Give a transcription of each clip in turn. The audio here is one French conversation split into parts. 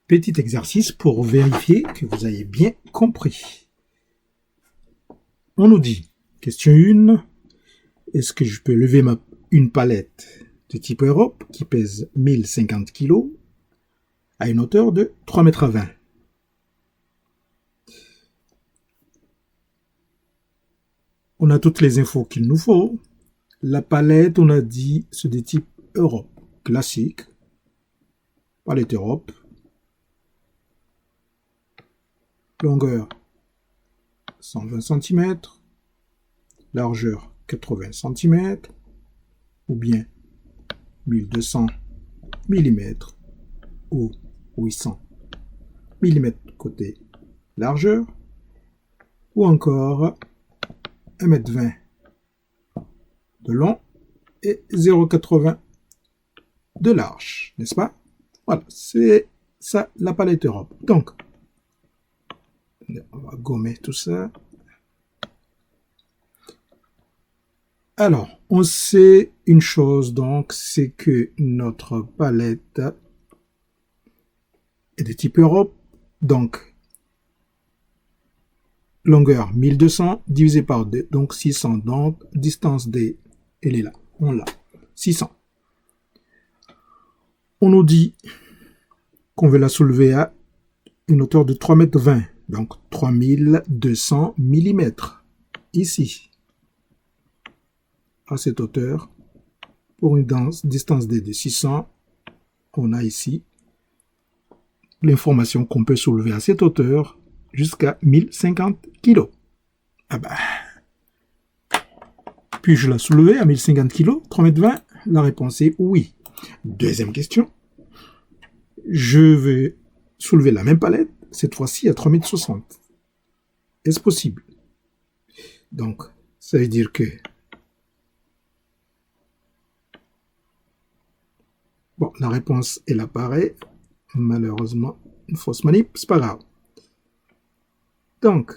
Petit exercice pour vérifier que vous avez bien compris. On nous dit, question 1, est-ce que je peux lever une palette de type Europe qui pèse 1050 kg à une hauteur de 3,20 m? On a toutes les infos qu'il nous faut. La palette, on a dit, c'est de type Europe classique. Palette Europe. Longueur 120 cm. Largeur 80 cm. Ou bien 1200 mm ou 800 mm côté largeur. Ou encore 1,20 m de long et 0,80 m de large, n'est-ce pas? Voilà, c'est ça la palette Europe. Donc, on va gommer tout ça. Alors, on sait une chose, donc, c'est que notre palette est de type Europe, donc, longueur 1200 divisé par 2, donc 600, donc, distance D, elle est là, on l'a, 600. On nous dit qu'on veut la soulever à une hauteur de 3,20 m, donc 3200 mm, ici, à cette hauteur, pour une distance D de 600, on a ici l'information qu'on peut soulever à cette hauteur jusqu'à 1050 kg. Ah bah, puis-je la soulever à 1050 kg, 3,20 m? La réponse est oui. Deuxième question. Je vais soulever la même palette, cette fois-ci à 3,60 m. Est-ce possible? Donc, ça veut dire que bon, la réponse, elle apparaît. Malheureusement, une fausse manip, c'est pas grave. Donc,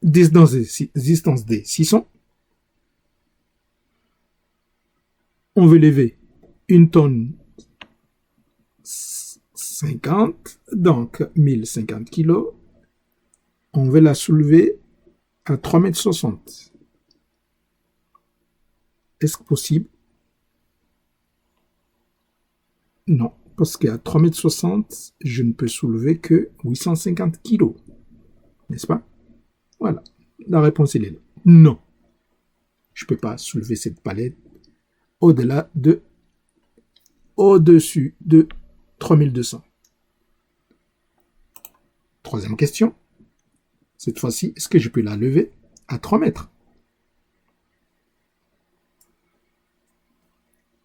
distance D 600. On veut lever 1 tonne 50, donc 1050 kg. On veut la soulever à 3,60 m. Est-ce possible? Non, parce qu'à 3,60 m, je ne peux soulever que 850 kg. N'est-ce pas? Voilà, la réponse est là. Non, je ne peux pas soulever cette palette au-dessus de 3200. Troisième question. Cette fois-ci, est-ce que je peux la lever à 3 mètres?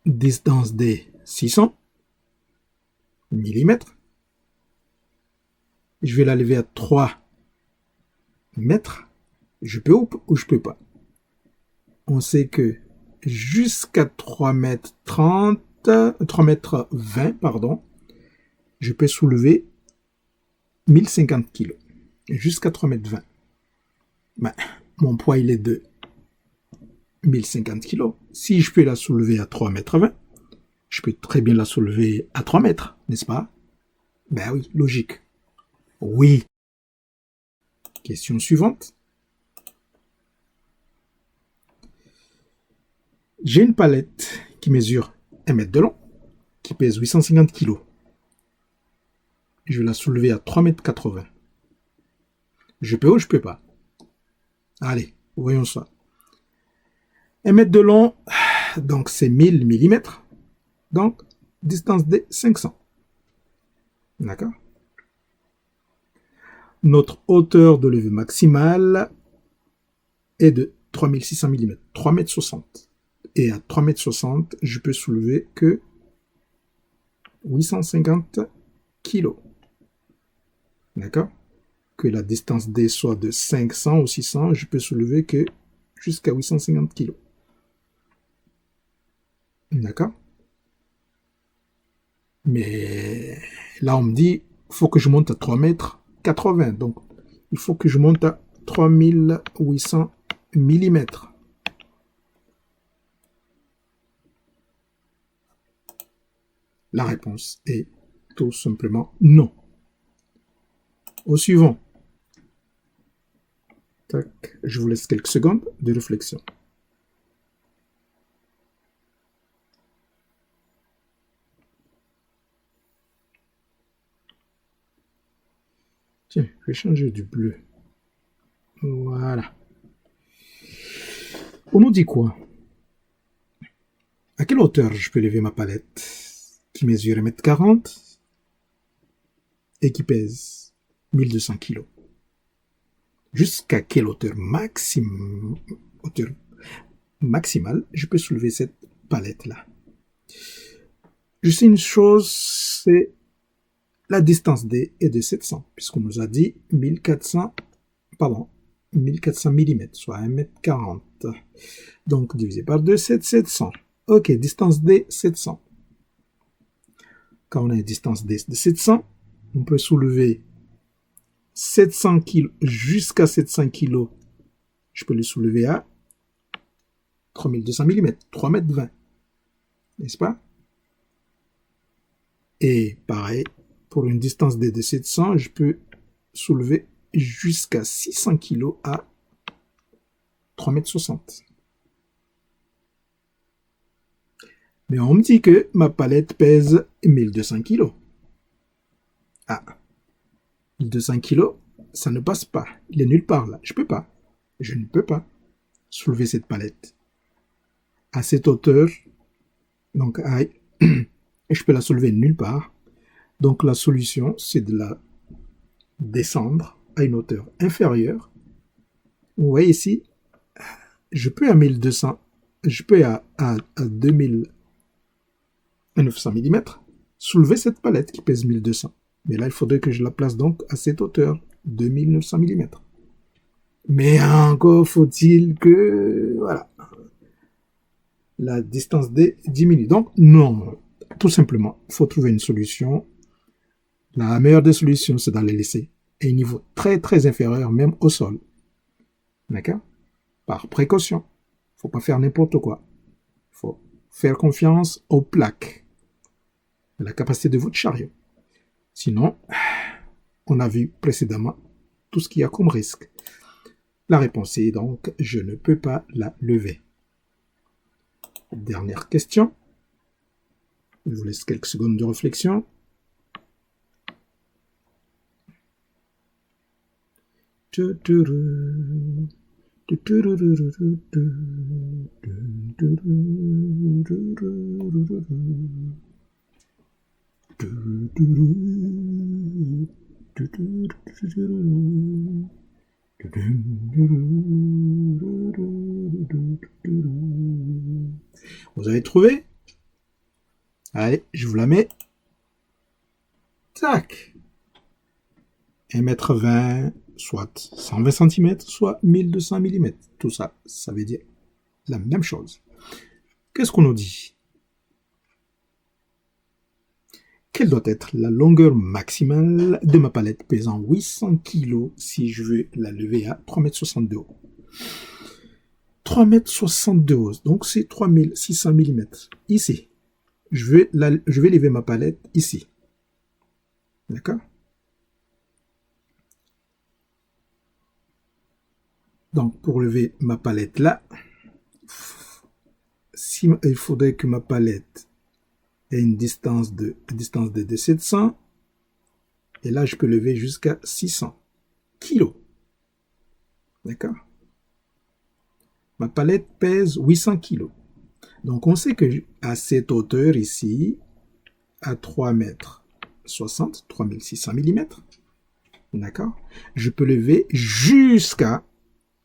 Distance des 600 mm. Je vais la lever à 3 mètres. Je peux ou je peux pas? On sait que jusqu'à 3 mètres 30, 3 mètres 20, pardon, je peux soulever 1050 kg. Jusqu'à 3 mètres 20. Ben, mon poids, il est de 1050 kg. Si je peux la soulever à 3 mètres 20, je peux très bien la soulever à 3 mètres, n'est-ce pas? Ben oui, logique. Oui. Question suivante. J'ai une palette qui mesure 1 mètre de long, qui pèse 850 kg. Je vais la soulever à 3,80 m. Je peux ou je peux pas? Allez, voyons ça. 1 mètre de long, donc c'est 1000 mm. Donc, distance de 500. D'accord? Notre hauteur de levée maximale est de 3600 mm, 3,60 m. Et à 3,60 m, je peux soulever que 850 kg. D'accord? Que la distance D soit de 500 ou 600, je peux soulever que jusqu'à 850 kg. D'accord? Mais là, on me dit, il faut que je monte à 3,80 m. Donc, il faut que je monte à 3800 mm. La réponse est tout simplement non. Au suivant. Tac, je vous laisse quelques secondes de réflexion. Tiens, je vais changer du bleu. Voilà. On nous dit quoi? À quelle hauteur je peux lever ma palette qui mesure 1,40 m et qui pèse 1200 kg? Jusqu'à quelle hauteur maximale je peux soulever cette palette-là? Je sais une chose, c'est la distance D est de 700, puisqu'on nous a dit 1400 mm, soit 1,40 m. Donc, divisé par 2, c'est 700. Ok, distance D, 700. Quand on a une distance D de 700, on peut soulever 700 kg jusqu'à 700 kg. Je peux le soulever à 3200 mm, 3,20 m. N'est-ce pas? Et pareil, pour une distance D de 700, je peux soulever jusqu'à 600 kg à 3,60 m. Mais on me dit que ma palette pèse 1200 kg. Ah, 1200 kg, ça ne passe pas. Il est nulle part là. Je ne peux pas soulever cette palette à cette hauteur. Donc, je peux la soulever nulle part. Donc, la solution, c'est de la descendre à une hauteur inférieure. Vous voyez ici, je peux à 1200, je peux à 2900 mm soulever cette palette qui pèse 1200. Mais là, il faudrait que je la place donc à cette hauteur, 2900 mm. Mais encore faut-il que, voilà, la distance D diminue. Donc, non, tout simplement, il faut trouver une solution. La meilleure des solutions, c'est d'aller laisser à un niveau très, très inférieur, même au sol. D'accord? Par précaution. Il ne faut pas faire n'importe quoi. Il faut faire confiance aux plaques, à la capacité de votre chariot. Sinon, on a vu précédemment tout ce qu'il y a comme risque. La réponse est donc, je ne peux pas la lever. Dernière question. Je vous laisse quelques secondes de réflexion. Vous avez trouvé? Allez, je vous la mets. Tac. 1,20 m, soit 120 cm, soit 1200 mm. Tout ça, ça veut dire la même chose. Qu'est-ce qu'on nous dit? Quelle doit être la longueur maximale de ma palette pesant 800 kg si je veux la lever à 3,60 m de haut? 3,60 m de haut, donc c'est 3600 mm. Ici, je vais lever ma palette ici. D'accord? Donc, pour lever ma palette là, il faudrait que ma palette ait une distance de 700. Et là, je peux lever jusqu'à 600 kg. D'accord? Ma palette pèse 800 kg. Donc, on sait que à cette hauteur ici, à 3,60 m, 3600 mm, d'accord? Je peux lever jusqu'à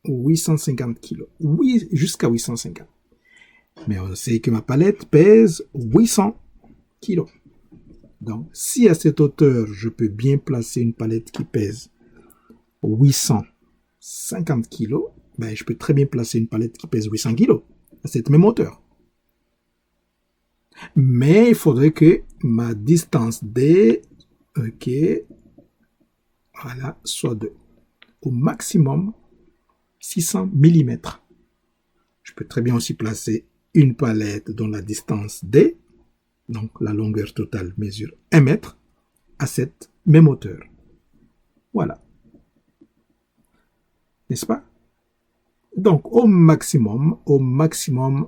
850 kg. Oui, jusqu'à 850. Mais on sait que ma palette pèse 800 kg. Donc, si à cette hauteur, je peux bien placer une palette qui pèse 850 kg, ben, je peux très bien placer une palette qui pèse 800 kg à cette même hauteur. Mais il faudrait que ma distance D, ok, voilà, soit de au maximum 600 mm. Je peux très bien aussi placer une palette dont la distance D, Donc, la longueur totale mesure 1 mètre à cette même hauteur. Voilà. N'est-ce pas? Donc, au maximum,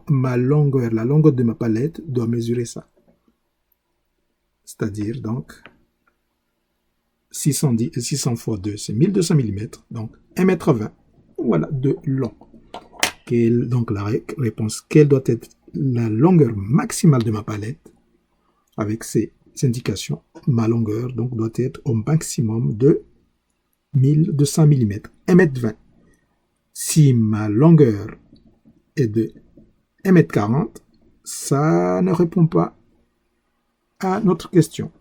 la longueur de ma palette doit mesurer ça. C'est-à-dire, donc, 600 fois 2, c'est 1200 mm. Donc, 1,20 m. Voilà, de long. Donc, la réponse, quelle doit être la longueur maximale de ma palette? Avec ces indications, ma longueur donc, doit être au maximum de 1200 mm. 1,20 m. Si ma longueur est de 1,40 m, ça ne répond pas à notre question.